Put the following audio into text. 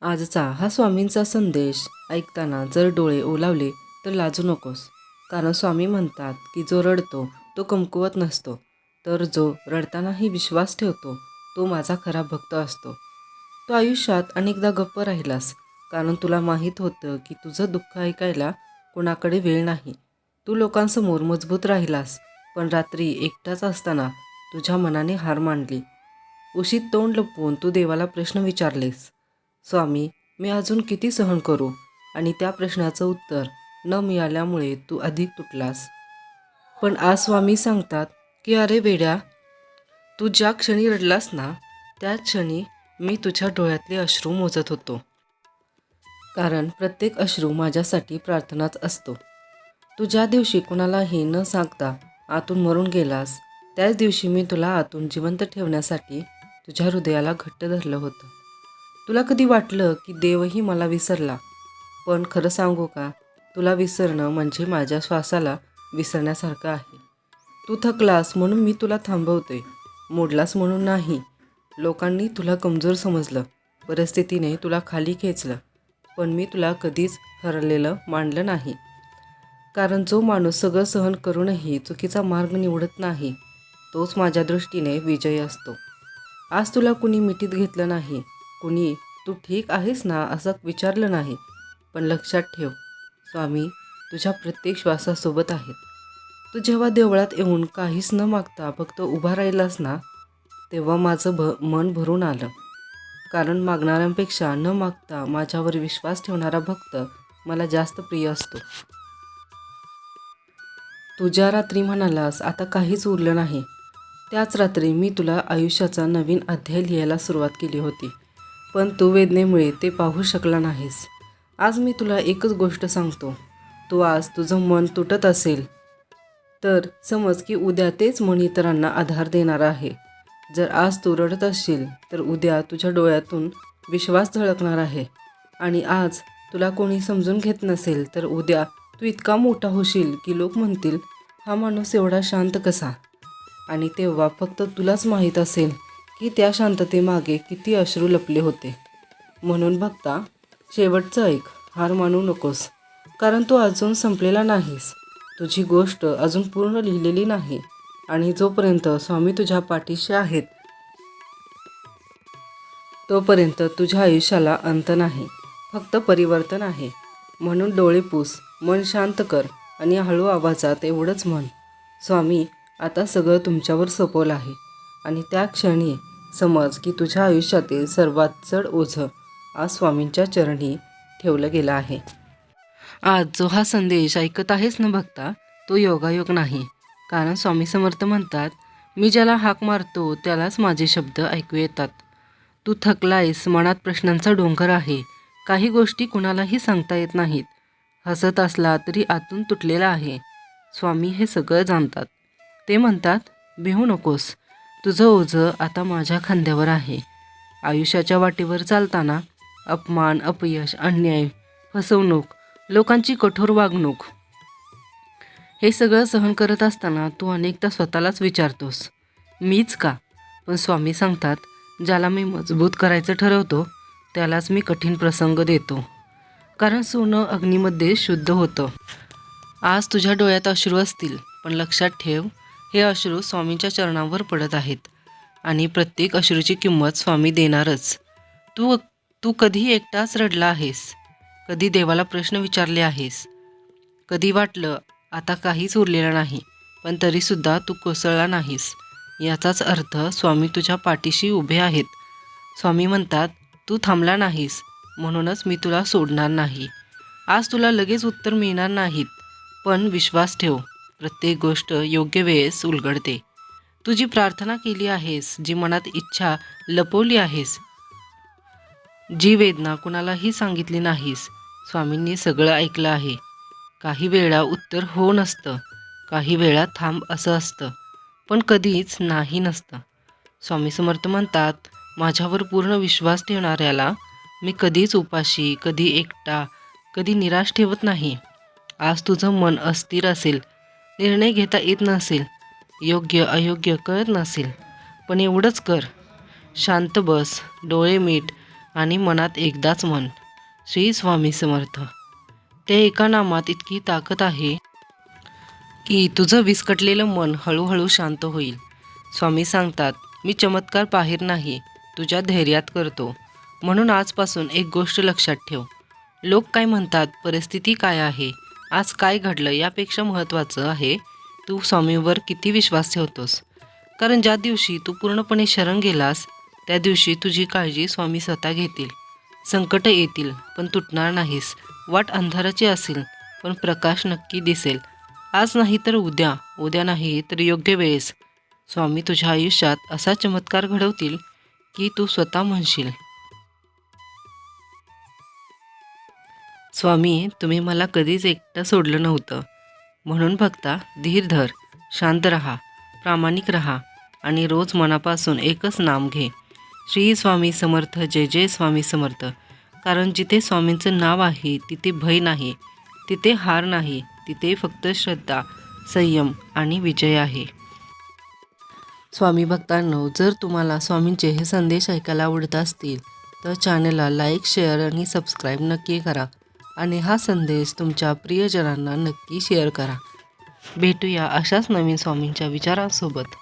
आजचा हा स्वामींचा संदेश ऐकताना जर डोळे ओलावले तर लाजू नकोस. कारण स्वामी म्हणतात की जो रडतो तो कमकुवत नसतो, तर जो रडतानाही विश्वास ठेवतो तो माझा खरा भक्त असतो. तू आयुष्यात अनेकदा गप्प राहिलास, कारण तुला माहीत होतं की तुझं दुःख ऐकायला कोणाकडे वेळ नाही. तू लोकांसमोर मजबूत राहिलास, पण रात्री एकटाच असताना तुझ्या मनाने हार मानली. उशीत तोंड लपवून तू देवाला प्रश्न विचारलेस, स्वामी, मी अजून किती सहन करू? आणि त्या प्रश्नाचं उत्तर न मिळाल्यामुळे तू अधिक तुटलास. पण आज स्वामी सांगतात की अरे वेड्या, तू ज्या क्षणी रडलास ना, त्याच क्षणी मी तुझ्या डोळ्यातले अश्रू मोजत होतो. कारण प्रत्येक अश्रू माझ्यासाठी प्रार्थनाच असतो. तू ज्या दिवशी कुणालाही न सांगता आतून मरून गेलास, त्याच दिवशी मी तुला आतून जिवंत ठेवण्यासाठी तुझ्या हृदयाला घट्ट धरलं होतं. तुला कधी वाटलं की देवही मला विसरला? पण खरं सांगू का, तुला विसरणं म्हणजे माझ्या श्वासाला विसरण्यासारखं आहे. तू थकलास म्हणून मी तुला थांबवतोय, मोडलास म्हणून नाही. लोकांनी तुला कमजोर समजलं, परिस्थितीने तुला खाली खेचलं, पण मी तुला कधीच हरलेलं मानलं नाही. कारण जो माणूस सगळं सहन करूनही चुकीचा मार्ग निवडत नाही, तोच माझ्या दृष्टीने विजयी असतो. आज तुला कुणी मिठीत घेतलं नाही, कुणी तू ठीक आहेस ना असं विचारलं नाही. पण लक्षात ठेव, स्वामी तुझ्या प्रत्येक श्वासासोबत आहेत. तू जेव्हा देवळात येऊन काहीच न मागता फक्त उभा राहिलास ना, तेव्हा माझं मन भरून आलं. कारण मागणाऱ्यांपेक्षा न मागता माझ्यावर विश्वास ठेवणारा भक्त मला जास्त प्रिय असतो. तू ज्या रात्री म्हणालास आता काहीच उरलं नाही, त्याच रात्री मी तुला आयुष्याचा नवीन अध्याय लिहायला सुरुवात केली होती. पण तू वेदनेमुळे ते पाहू शकला नाहीस. आज मी तुला एकच गोष्ट सांगतो. तू आज तुझं मन तुटत असेल तर समज की उद्या तेच मन इतरांना आधार देणार आहे. जर आज तू रडत असशील तर उद्या तुझ्या डोळ्यातून विश्वास झळकणार आहे. आणि आज तुला कोणी समजून घेत नसेल तर उद्या तू इतका मोठा होशील की लोक म्हणतील, हा माणूस एवढा शांत कसा? आणि तेव्हा फक्त तुलाच माहीत असेल की त्या शांततेमागे किती अश्रू लपले होते. म्हणून भक्ता, शेवटचं ऐक, हार मानू नकोस. कारण तू अजून संपलेला नाहीस. तुझी गोष्ट अजून पूर्ण लिहिलेली नाही. आणि जोपर्यंत स्वामी तुझ्या पाठीशी आहेत, तोपर्यंत तुझ्या आयुष्याला अंत नाही, फक्त परिवर्तन आहे. म्हणून डोळे पुस, मन शांत कर आणि हळू आवाजात एवढंच म्हण, स्वामी आता सगळं तुमच्यावर सोपवलं आहे. आणि त्या क्षणी समज की तुझ्या आयुष्यातील सर्वात जड ओझं आज स्वामींच्या चरणी ठेवलं गेलं आहे. आज जो हा संदेश ऐकत आहेस ना भक्ता, तो योगायोग नाही. कारण स्वामी समर्थ म्हणतात, मी ज्याला हाक मारतो त्यालाच माझे शब्द ऐकू येतात. तू थकलायस, मनात प्रश्नांचा डोंगर आहे. काही गोष्टी कुणालाही सांगता येत नाहीत. हसत असला तरी आतून तुटलेला आहे. स्वामी हे सगळं जाणतात. ते म्हणतात, भिवू नकोस, तुझं ओझं आता माझ्या खांद्यावर आहे. आयुष्याच्या वाटेवर चालताना अपमान, अपयश, अन्याय, फसवणूक, लोकांची कठोर वागणूक, हे सगळं सहन करत असताना तू अनेकदा स्वतःलाच विचारतोस, मीच का? पण स्वामी सांगतात, ज्याला मी मजबूत करायचं ठरवतो त्यालाच मी कठीण प्रसंग देतो. कारण सोनं अग्नीमध्ये शुद्ध होतं. आज तुझ्या डोळ्यात अश्रू असतील, पण लक्षात ठेव, हे अश्रू स्वामींच्या चरणांवर पडत आहेत. आणि प्रत्येक अश्रूची किंमत स्वामी देणारच. तू तू कधी एकटाच रडला आहेस? कधी देवाला प्रश्न विचारले आहेस? कधी वाटलं आता काहीच उरलेलं नाही, पण तरीसुद्धा तू कोसळला नाहीस? याचाच अर्थ स्वामी तुझ्या पाठीशी उभे आहेत. स्वामी म्हणतात, तू थांबला नाहीस म्हणूनच मी तुला सोडणार नाही. आज तुला लगेच उत्तर मिळणार नाहीत, पण विश्वास ठेव, प्रत्येक गोष्ट योग्य वेळेस उलगडते. तू जी प्रार्थना केली आहेस, जी मनात इच्छा लपवली आहेस, जी वेदना कुणालाही सांगितली नाहीस, स्वामींनी सगळं ऐकलं आहे. काही वेळा उत्तर हो नसतं, काही वेळा थांब असं असतं, पण कधीच नाही नसतं. स्वामी समर्थ म्हणतात, माझ्यावर पूर्ण विश्वास ठेवणाऱ्याला मी कधीच उपाशी, कधी एकटा, कधी निराश ठेवत नाही. आज तुझं मन अस्थिर असेल, निर्णय घेता येत नसेल, योग्य अयोग्य कळत नसेल, पण एवढंच कर, शांत बस, डोळे मीट आणि मनात एकदाच म्हण, श्री स्वामी समर्थ. त्या एका नामात इतकी ताकद आहे की तुझं विस्कटलेलं मन हळूहळू शांत होईल. स्वामी सांगतात, मी चमत्कार बाहेर नाही, तुझ्या धैर्यात करतो. म्हणून आजपासून एक गोष्ट लक्षात ठेव. लोक काय म्हणतात, परिस्थिती काय आहे, आज काय घडलं, यापेक्षा महत्त्वाचं आहे तू स्वामीवर किती विश्वास ठेवतोस. कारण ज्या दिवशी तू पूर्णपणे शरण गेलास, त्या दिवशी तुझी काळजी स्वामी स्वतः घेतील. संकट येतील पण तुटणार नाहीस. वाट अंधाराची असेल पण प्रकाश नक्की दिसेल. आज नाही तर उद्या, उद्या नाही तर योग्य वेळेस स्वामी तुझ्या आयुष्यात असा चमत्कार घडवतील की तू स्वतः म्हणशील, स्वामी तुम्ही मला कधीच एकटं सोडलं नव्हतं. म्हणून भक्ता, धीर धर, शांत रहा, प्रामाणिक रहा आणि रोज मनापासून एकच नाम घे, श्री स्वामी समर्थ, जय जय स्वामी समर्थ. कारण जिथे स्वामींचं नाव आहे तिथे भय नाही, तिथे हार नाही, तिथे फक्त श्रद्धा, संयम आणि विजय आहे. स्वामी भक्तांनो, जर तुम्हाला स्वामींचे हे संदेश ऐकायला आवडत असतील तर चॅनलला लाईक, शेअर आणि सबस्क्राईब नक्की करा आणि हा संदेश तुमच्या प्रियजनांना नक्की शेअर करा. भेटूया अशाच नवीन स्वामींच्या विचारांसोबत.